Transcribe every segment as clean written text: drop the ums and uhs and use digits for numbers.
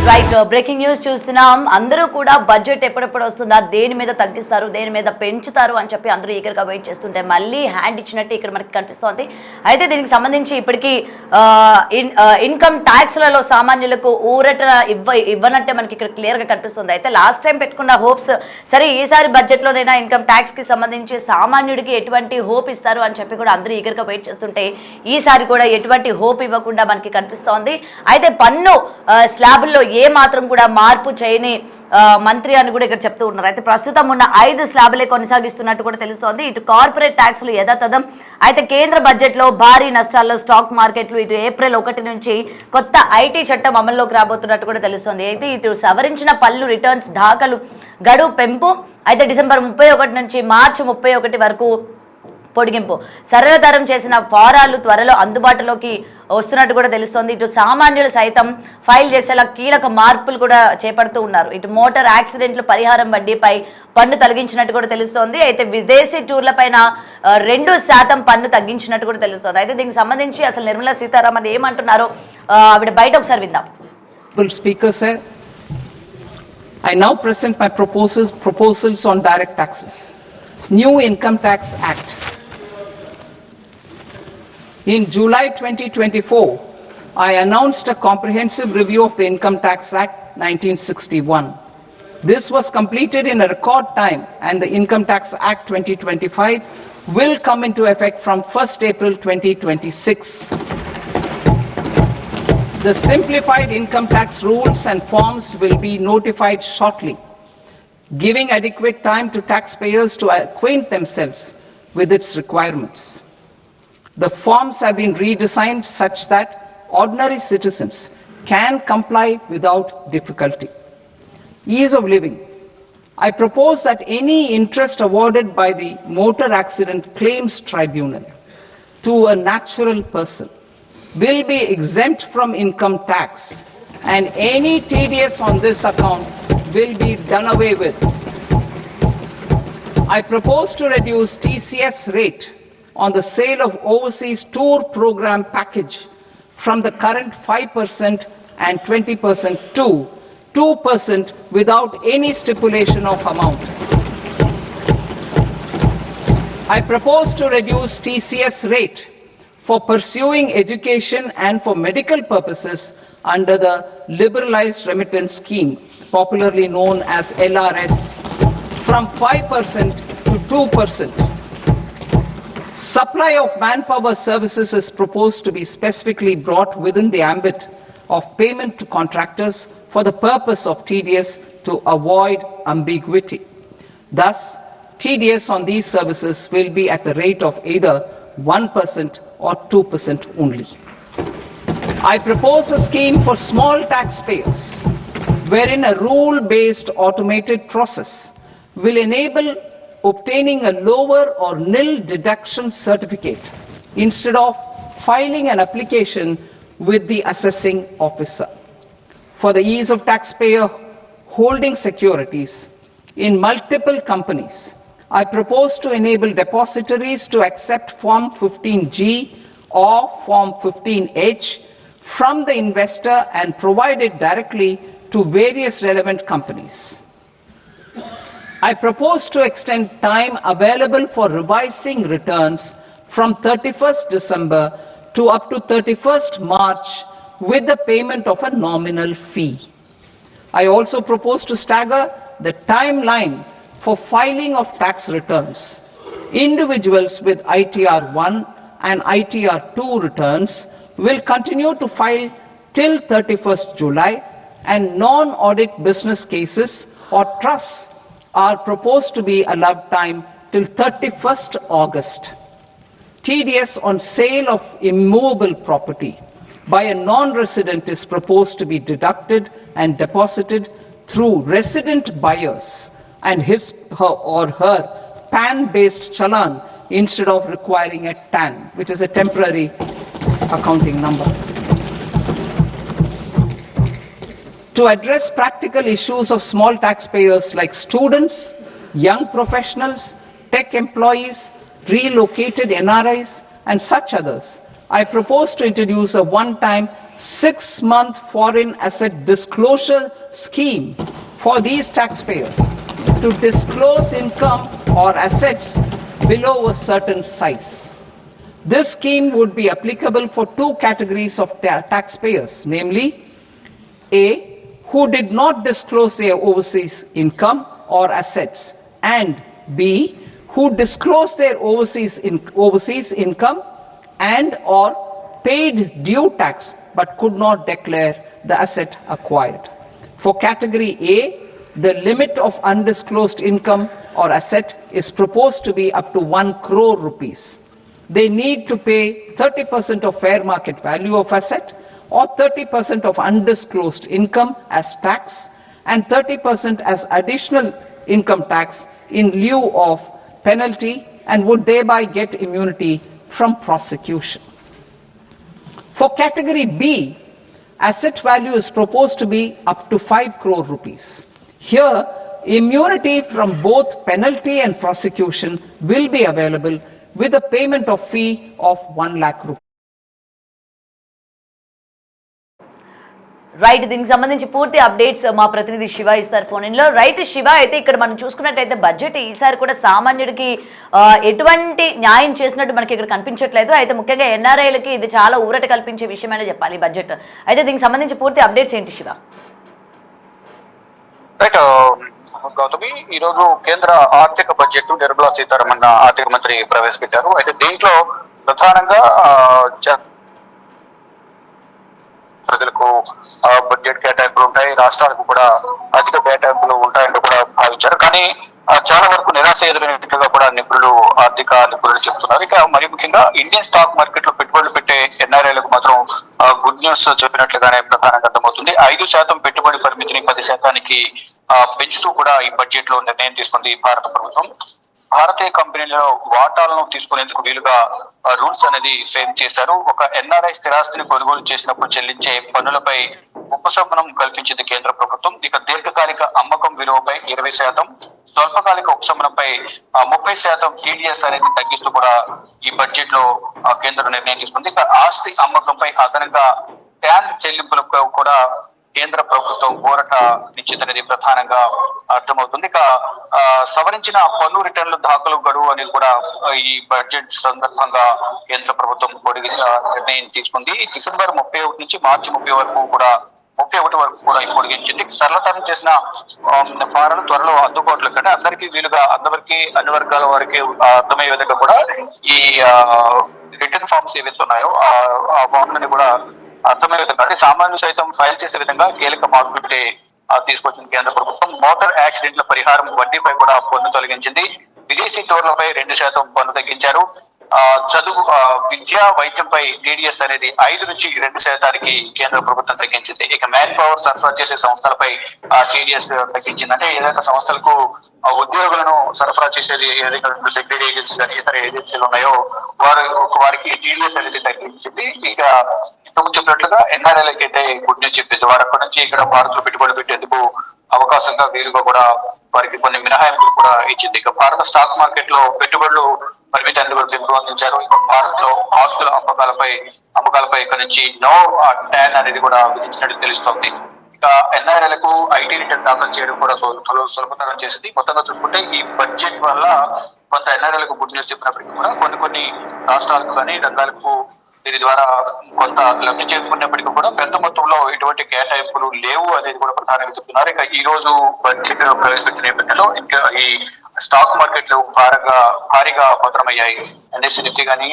Right breaking news చూస్తున్నాం. అందరూ కూడా బడ్జెట్ ఎప్పుడెప్పుడు వస్తుందా, దేని మీద తగ్గిస్తారు, దేని మీద పెంచుతారు అని చెప్పి అందరూ ఈగర్గా వెయిట్ చేస్తుంటే మళ్ళీ హ్యాండ్ ఇచ్చినట్టు ఇక్కడ మనకి కనిపిస్తోంది. అయితే దీనికి సంబంధించి ఇప్పటికీ ఇన్కమ్ ట్యాక్స్లలో సామాన్యులకు ఊరట ఇవ్వనట్టే మనకి ఇక్కడ క్లియర్గా కనిపిస్తుంది. అయితే లాస్ట్ టైం పెట్టుకున్న హోప్స్ సరే ఈసారి బడ్జెట్లోనైనా ఇన్కమ్ ట్యాక్స్కి సంబంధించి సామాన్యుడికి ఎటువంటి హోప్ ఇస్తారు అని చెప్పి కూడా అందరూ ఈగర్గా వెయిట్ చేస్తుంటే ఈసారి కూడా ఎటువంటి హోప్ ఇవ్వకుండా మనకి కనిపిస్తోంది. అయితే పన్ను స్లాబుల్లో ఏ మాత్రం కూడా మార్పు చేయని మంత్రి అని కూడా ఇక్కడ చెప్తూ ఉన్నారు. అయితే ప్రస్తుతం ఉన్న 5 స్లాబులే కొనసాగిస్తున్నట్టు కూడా తెలుస్తోంది. ఇటు కార్పొరేట్ ట్యాక్స్లు యథాతథం. అయితే కేంద్ర బడ్జెట్లో భారీ నష్టాల్లో స్టాక్ మార్కెట్లు. ఇటు ఏప్రిల్ 1 నుంచి కొత్త ఐటీ చట్టం అమల్లోకి రాబోతున్నట్టు కూడా తెలుస్తోంది. అయితే ఇటు సవరించిన పన్ను రిటర్న్స్ దాఖలు గడువు పెంపు. అయితే డిసెంబర్ 31 నుంచి మార్చి 31 వరకు పొడిగింపు. సరళతరం చేసిన ఫారాలు త్వరలో అందుబాటులోకి వస్తున్నట్టు కూడా తెలుస్తోంది. ఇటు సామాన్యులు సైతం ఫైల్ చేసేలా కీలక మార్పులు కూడా చేపడుతూ ఉన్నారు. ఇటు మోటార్ యాక్సిడెంట్లు పరిహారం వడ్డీపై పన్ను తొలగించినట్టు కూడా తెలుస్తోంది. అయితే విదేశీ టూర్లపైన 2% పన్ను తగ్గించినట్టు కూడా తెలుస్తోంది. అయితే దీనికి సంబంధించి అసలు నిర్మలా సీతారామన్ ఏమంటున్నారో ఆవిడ బయట ఒకసారి విందాం. Speaker sir, I now present my proposals on direct taxes. New Income Tax Act. In July 2024, I announced a comprehensive review of the Income Tax Act 1961. This was completed in a record time, and the Income Tax Act 2025 will come into effect from 1st April 2026. The simplified income tax rules and forms will be notified shortly, giving adequate time to taxpayers to acquaint themselves with its requirements. The forms have been redesigned such that ordinary citizens can comply without difficulty. Ease of living. I propose that any interest awarded by the Motor Accident Claims Tribunal to a natural person will be exempt from income tax, and any TDS on this account will be done away with. I propose to reduce TCS rate on the sale of overseas tour program package from the current 5% and 20% to 2% without any stipulation of amount. I propose to reduce TCS rate for pursuing education and for medical purposes under the Liberalized Remittance Scheme, popularly known as LRS, from 5% to 2%. Supply of manpower services is proposed to be specifically brought within the ambit of payment to contractors for the purpose of TDS to avoid ambiguity. Thus, TDS on these services will be at the rate of either 1% or 2% only. I propose a scheme for small taxpayers wherein a rule-based automated process will enable obtaining a lower or nil deduction certificate instead of filing an application with the assessing officer. For the ease of taxpayer holding securities in multiple companies, I propose to enable depositories to accept Form 15G or Form 15H from the investor and provide it directly to various relevant companies. I propose to extend time available for revising returns from 31st December to up to 31st March with the payment of a nominal fee. I also propose to stagger the timeline for filing of tax returns. Individuals with ITR 1 and ITR 2 returns will continue to file till 31st July, and non-audit business cases or trusts are proposed to be allowed time till 31st August. TDS on sale of immovable property by a non-resident is proposed to be deducted and deposited through resident buyers and his or her PAN-based challan instead of requiring a TAN, which is a temporary accounting number. To address practical issues of small taxpayers like students, young professionals, tech employees, relocated NRIs, and such others, I propose to introduce a one-time 6-month foreign asset disclosure scheme for these taxpayers to disclose income or assets below a certain size. This scheme would be applicable for two categories of taxpayers, namely A, who did not disclose their overseas income or assets, and B, who disclosed their overseas income and or paid due tax but could not declare the asset acquired. For category A, the limit of undisclosed income or asset is proposed to be up to 1 crore rupees. They need to pay 30% of fair market value of asset or 30% of undisclosed income as tax and 30% as additional income tax in lieu of penalty and would thereby get immunity from prosecution. For category B, asset value is proposed to be up to 5 crore rupees. Here, immunity from both penalty and prosecution will be available with a payment of fee of 1 lakh rupees. Right, దీనికి సంబంధించి పూర్తి updates మా ప్రతినిధి శివ ఇస్తారు phone ఇన్లో. Right Shiva, అయితే ఇక్కడ మనం చూసుకున్నట్టయితే బడ్జెట్ ఈసారి కూడా సామాన్యుడికి ఎటువంటి న్యాయం చేసినట్టు మనకి ఇక్కడ కనిపించట్లేదు. అయితే ముఖ్యంగా ఎన్ఆర్ఐలకి ఇది చాలా ఊరట కల్పించే విషయమైనా చెప్పాలి బడ్జెట్. అయితే దీనికి సంబంధించి పూర్తి అప్డేట్స్ ఏంటి శివ? రైట్ గౌతమి, ఈ రోజు కేంద్ర ఆర్థిక బడ్జెట్ నిర్మలా సీతారామన్ ఆర్థిక మంత్రి ప్రవేశపెట్టారు. అయితే దీంట్లో ప్రధానంగా ప్రజలకు బడ్జెట్ కేటాయింపులు ఉంటాయి, రాష్ట్రాలకు కూడా అధిక కేటాయింపులు ఉంటాయని కూడా భావించారు. కానీ చాలా వరకు నిరాశ ఎదురైనట్టుగా కూడా ఆర్థిక నిపుణులు చెప్తున్నారు. ఇక మరి ముఖ్యంగా ఇండియన్ స్టాక్ మార్కెట్ లో పెట్టుబడులు పెట్టే ఎన్ఆర్ఐలకు మాత్రం గుడ్ న్యూస్ చెప్పినట్లుగానే ప్రధానంగా అర్థమవుతుంది. 5% పెట్టుబడి పరిమితిని 10% పెంచుతూ కూడా ఈ బడ్జెట్ లో నిర్ణయం తీసుకుంది భారత ప్రభుత్వం. భారతీయ కంపెనీలలో వాటాలను తీసుకునేందుకు వీలుగా రూల్స్ అనేది ఫ్రేమ్ చేశారు. ఒక ఎన్ఆర్ఐ స్థిరాస్తిని కొనుగోలు చేసినప్పుడు చెల్లించే పన్నులపై ఉపశమనం కల్పించింది కేంద్ర ప్రభుత్వం. ఇక దీర్ఘకాలిక అమ్మకం విలువపై 20%, స్వల్పకాలిక ఉపశమనంపై 30% టీడీఎస్ అనేది తగ్గిస్తూ కూడా ఈ బడ్జెట్ లో కేంద్రం నిర్ణయం తీసుకుంది. ఇక ఆస్తి అమ్మకంపై అదనంగా ట్యాన్ చెల్లింపులకు కూడా కేంద్ర ప్రభుత్వం ఊరట నిశ్చితనేది ప్రధానంగా అర్థమవుతుంది. ఇక సవరించిన పన్ను రిటర్నుల దాఖలు గడువు అనేది కూడా ఈ బడ్జెట్ సందర్భంగా కేంద్ర ప్రభుత్వం నిర్ణయం తీసుకుంది. డిసెంబర్ 31 నుంచి మార్చి 31 వరకు కూడా పొడిగించింది. సరళతరం చేసిన ఫారాలు త్వరలో అందుబాటులో కంటే అందరికీ వీలుగా అన్ని వర్గాల వారికి అర్థమయ్యే విధంగా కూడా ఈ రిటర్న్ ఫార్మ్స్ ఏవైతే ఉన్నాయో ఆ ఫార్మ్ ని కూడా అర్థమయ్యే విధంగా అంటే సామాన్యులు సైతం ఫైల్ చేసే విధంగా కీలక మార్పులు తీసుకొచ్చింది కేంద్ర ప్రభుత్వం. మోటార్ యాక్సిడెంట్ల పరిహారం వడ్డీపై కూడా పన్ను తొలగించింది. విదేశీ టూర్లపై 2% పన్ను తగ్గించారు. చదువు, విద్య, వైద్యంపై టీడీఎస్ అనేది 5 నుంచి 2% కేంద్ర ప్రభుత్వం తగ్గించింది. ఇక మ్యాన్ పవర్ సరఫరా చేసే సంస్థలపై టీడీఎస్ తగ్గించింది. అంటే ఏదైనా సంస్థలకు ఉద్యోగులను సరఫరా చేసేది ఏదైనా సెక్యూరిటీ ఏజెన్సీ కానీ ఇతర ఏజెన్సీలు ఉన్నాయో వారికి టీడీఎస్ అనేది తగ్గించింది. ఇక చెప్పినట్లుగా ఎన్ఆర్ఐలకి అయితే గుడ్ న్యూస్ చెప్పింది. వారు అక్కడి నుంచి ఇక్కడ భారత్ లో పెట్టుబడి పెట్టేందుకు అవకాశంగా వీలుగా కూడా వారికి కొన్ని మినహాయింపులు కూడా ఇచ్చింది. ఇక భారత స్టాక్ మార్కెట్ లో పెట్టుబడులు పరిమితాన్ని కూడా పెంపొందించారు. ఇక భారత్ లో ఆస్తుల అమ్మకాలపై ఇక్కడ నుంచి నో ట్యాన్ అనేది కూడా విధించినట్టు తెలుస్తోంది. ఇక ఎన్ఆర్ఐలకు ఐటీ రిటర్న్ దాఖలు చేయడం కూడా సులభతరం చేసింది. మొత్తంగా చూసుకుంటే ఈ బడ్జెట్ వల్ల కొంత ఎన్ఆర్ఐలకు గుడ్ న్యూస్ చెప్పినప్పటికీ కూడా కొన్ని రాష్ట్రాలకు కానీ రంగాలకు దీని ద్వారా కొంత లబ్ధి చేరుకున్నప్పటికీ కూడా పెద్ద మొత్తంలో ఎటువంటి కేటాయింపులు లేవు అనేది కూడా ప్రధానంగా చెప్తున్నారు. ఇక ఈ రోజు బడ్జెట్ ప్రవేశపెట్టిన నేపథ్యంలో ఇంకా ఈ స్టాక్ మార్కెట్లు భారీగా పతనమయ్యాయి. ఎన్ఎస్సీ నిఫ్టీ కానీ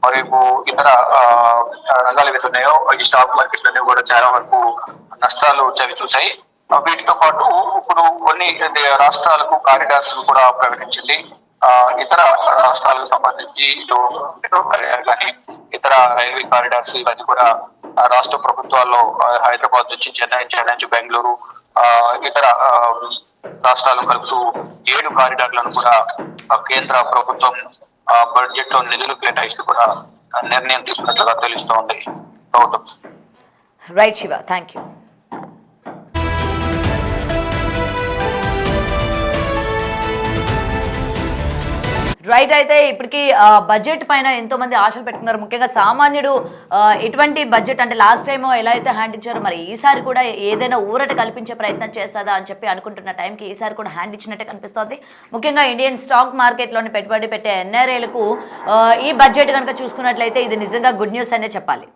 మరోవైపు ఇతర రంగాలు ఏవైతే ఉన్నాయో ఈ స్టాక్ మార్కెట్లన్నీ కూడా చాలా వరకు నష్టాలు చవి చూశాయి. వీటితో పాటు ఇప్పుడు కొన్ని రాష్ట్రాలకు కారిడార్స్ కూడా ప్రకటించింది. ఇతర రాష్ట్రాలకు సంబంధించి కానీ ఇతర రైల్వే కారిడార్స్ ఇవన్నీ కూడా రాష్ట్ర ప్రభుత్వాల్లో హైదరాబాద్ నుంచి చెన్నై నుంచి బెంగళూరు ఇతర రాష్ట్రాలను కలుపుతూ 7 కారిడార్లను కూడా కేంద్ర ప్రభుత్వం బడ్జెట్ లో నిధులు కేటాయిస్తూ కూడా నిర్ణయం తీసుకున్నట్లుగా తెలుస్తోంది. Right Shiva, thank you. Right. అయితే ఇప్పటికి బడ్జెట్ పైన ఎంతో మంది ఆశలు పెట్టుకున్నారు. ముఖ్యంగా సామాన్యుడు ఎటువంటి బడ్జెట్ అంటే లాస్ట్ టైం ఎలా అయితే హ్యాండ్ ఇచ్చారో మరి ఈసారి కూడా ఏదైనా ఊరట కల్పించే ప్రయత్నం చేస్తుందా అని చెప్పి అనుకుంటున్న టైంకి ఈసారి కూడా హ్యాండ్ ఇచ్చినట్టే కనిపిస్తోంది. ముఖ్యంగా ఇండియన్ స్టాక్ మార్కెట్లోని పెట్టుబడి పెట్టే ఎన్ఆర్ఐలకు ఈ బడ్జెట్ కనుక చూసుకున్నట్లయితే ఇది నిజంగా గుడ్ న్యూస్ అనే చెప్పాలి.